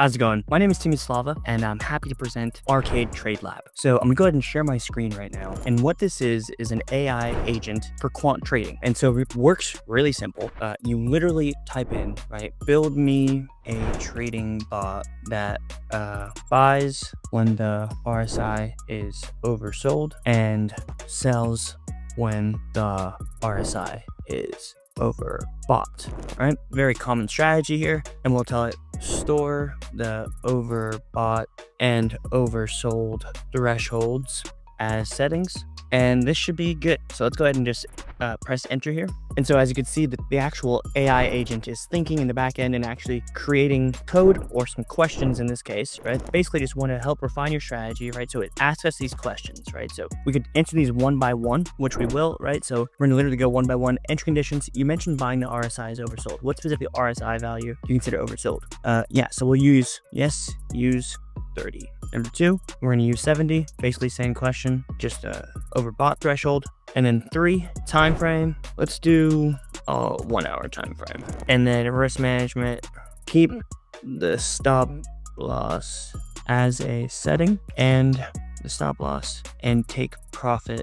How's it going? My name is Tim Yslava, and I'm happy to present Archaide TradeLab. So I'm gonna go ahead and share my screen right now. And what this is an AI agent for quant trading. And so it works really simple. You literally type in, right, build me a trading bot that buys when the RSI is oversold and sells when the RSI is overbought, right? Very common strategy here, and we'll tell it store the overbought and oversold thresholds as settings, and this should be good. So let's go ahead and just press enter here. And so as you can see, the actual AI agent is thinking in the back end and actually creating code or some questions in this case, right? Basically just want to help refine your strategy, right? So it asks us these questions, right? So we could answer these one by one, which we will, right? So we're gonna literally go one by one. Entry conditions, you mentioned buying the RSI is oversold. What specific RSI value do you consider oversold? Yeah, so we'll use, yes, use 30. Number 2, we're going to use 70, basically same question, just overbought threshold. And then 3, time frame, let's do a 1 hour time frame. And then risk management, keep the stop loss as a setting and the stop loss and take profit,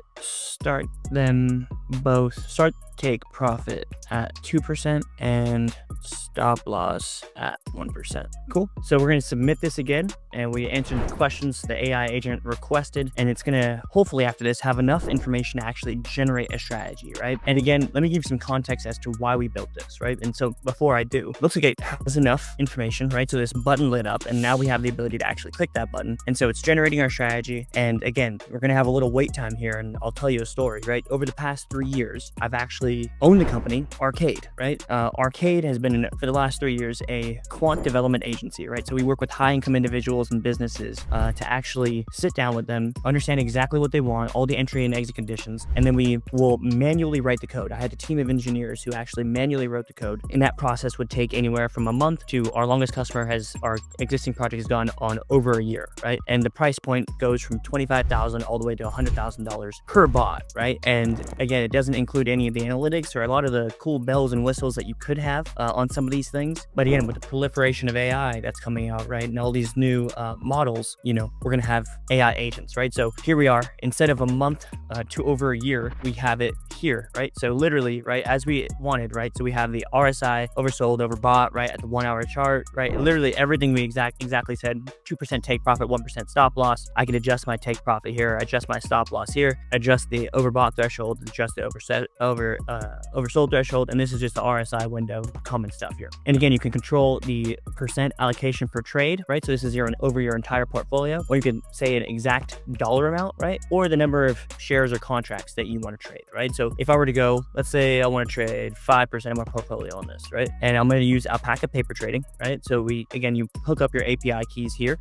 take profit at 2% and stop loss at 1%. Cool. So we're going to submit this again, and we answered the questions the AI agent requested, and it's going to hopefully after this have enough information to actually generate a strategy, right? And again, let me give you some context as to why we built this, right? And so before I do, looks like it has enough information, right? So this button lit up, and now we have the ability to actually click that button, and so it's generating our strategy. And again, we're going to have a little wait time here, and I'll tell you a story, right? Over the past 3 years, I've actually owned the company Archaide, right? Archaide has been for the last 3 years a quant development agency, right? So we work with high-income individuals and businesses to actually sit down with them, understand exactly what they want, all the entry and exit conditions, and then we will manually write the code. I had a team of engineers who actually manually wrote the code, and that process would take anywhere from a month to our longest customer our existing project has gone on over a year, right? And the price point goes from $25,000 all the way to $100,000 per bot, right? And again, it doesn't include any of the analytics or a lot of the cool bells and whistles that you could have on some of these things. But again, with the proliferation of AI that's coming out, right, and all these new models, you know, we're gonna have AI agents, right? So here we are, instead of a month to over a year, we have it here, right? So literally, right, as we wanted, right? So we have the RSI oversold, overbought, right, at the 1 hour chart, right? Literally everything we exactly said, 2% take profit, 1% stop loss. I can adjust my take profit here, adjust my stop loss here, adjust the overbought threshold, adjust the oversold threshold, and this is just the RSI window, common stuff here. And again, you can control the percent allocation per trade, right? So this is over your entire portfolio, or you can say an exact dollar amount, right? Or the number of shares or contracts that you want to trade, right? So if I were to go, let's say I want to trade 5% of my portfolio on this, right? And I'm going to use Alpaca paper trading, right? So you hook up your API keys here.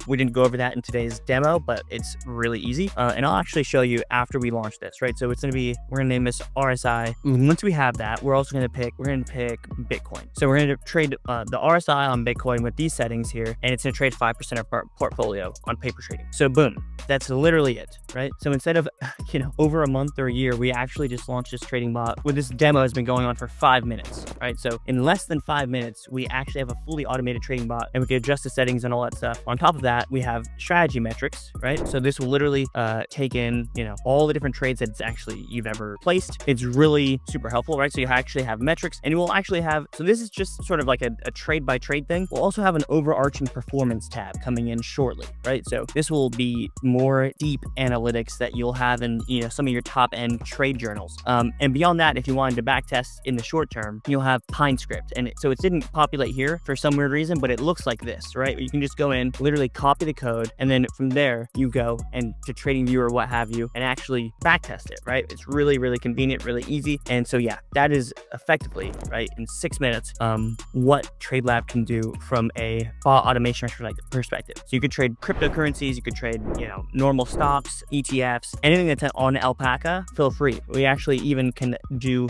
We didn't go over that in today's demo, but it's really easy. And I'll actually show you after we launch this, right? So it's going to be, we're going to name this RSI. Once we have that, we're also going to pick Bitcoin. So we're going to trade the RSI on Bitcoin with these settings here, and it's going to trade 5% of our portfolio on paper trading. So boom, that's literally it, right? So instead of, over a month or a year, we actually just launched this trading bot with this demo has been going on for 5 minutes, right? So in less than 5 minutes, we actually have a fully automated trading bot, and we can adjust the settings and all that stuff. On top of that, we have strategy metrics, right? So this will literally take in, all the different trades that you've ever placed. It's really super helpful, right? So you actually have metrics, and you will actually have, so this is just sort of like a trade by trade thing. We'll also have an overarching performance tab coming in shortly, right? So this will be more deep analytics that you'll have in, some of your top end trade journals. And beyond that, if you wanted to backtest in the short term, you'll have Pine Script. And so it didn't populate here for some weird reason, but it looks like this, right? You can just go in, literally copy the code, and then from there you go and to TradingView or what have you, and actually backtest it, right? It's really, really convenient, really easy. And so yeah, that is effectively, right, in 6 minutes, what TradeLab can do from a bot automation perspective. So you could trade cryptocurrencies, you could trade, normal stocks, ETFs, anything that's on Alpaca, feel free. We actually even can do,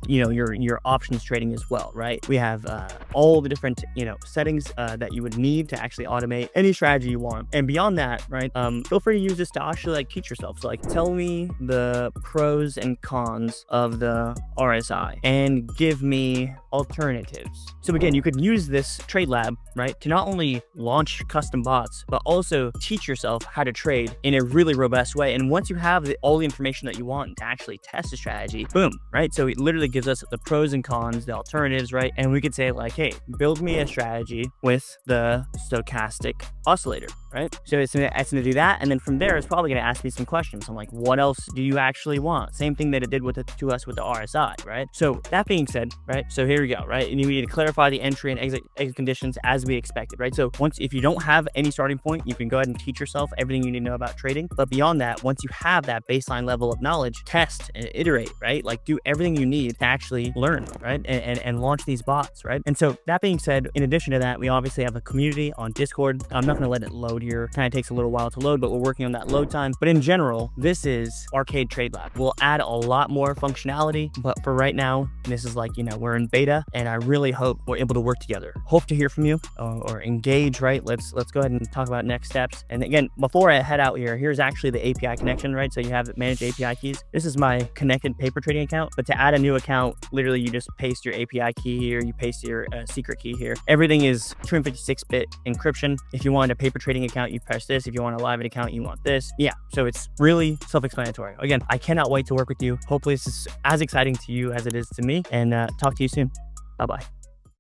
your options trading as well, right? We have all the different, settings that you would need to actually automate any strategy you want. And beyond that, right, feel free to use this to actually teach yourself. So like, tell me the pros and cons of the RSI and give me alternatives. So again, you could use this TradeLab, right, to not only launch custom bots, but also teach yourself how to trade in a really robust way. And once you have all the information that you want to actually test a strategy, boom, right? So it literally gives us the pros and cons, the alternatives, right? And we could say like, hey, build me a strategy with the stochastic oscillator, right? So it's going to do that. And then from there, it's probably going to ask me some questions. I'm like, what else do you actually want? Same thing that it did to us with the RSI, right? So that being said, right? So here we go, right? And you need to clarify the entry and exit conditions as we expected, right? So if you don't have any starting point, you can go ahead and teach yourself everything you need to know about trading. But beyond that, once you have that baseline level of knowledge, test and iterate, right? Like do everything you need to actually learn, right? And launch these bots, right? And so that being said, in addition to that, we obviously have a community on Discord. I'm not going to let it load here. Kind of takes a little while to load, but we're working on that load time. But in general, this is Archaide TradeLab. We'll add a lot more functionality, but for right now, this is like, we're in beta, and I really hope we're able to work together. Hope to hear from you or engage, right? Let's go ahead and talk about next steps. And again, before I head out here, here's actually the API connection, right? So you have manage API keys. This is my connected paper trading account, but to add a new account, literally you just paste your API key here, you paste your secret key here. Everything is 256-bit encryption. If you want a paper trading account, you press this. If you want a live account, you want this. Yeah, so it's really self-explanatory. Again, I cannot wait to work with you. Hopefully this is as exciting to you as it is to me, and talk to you soon. Bye-bye.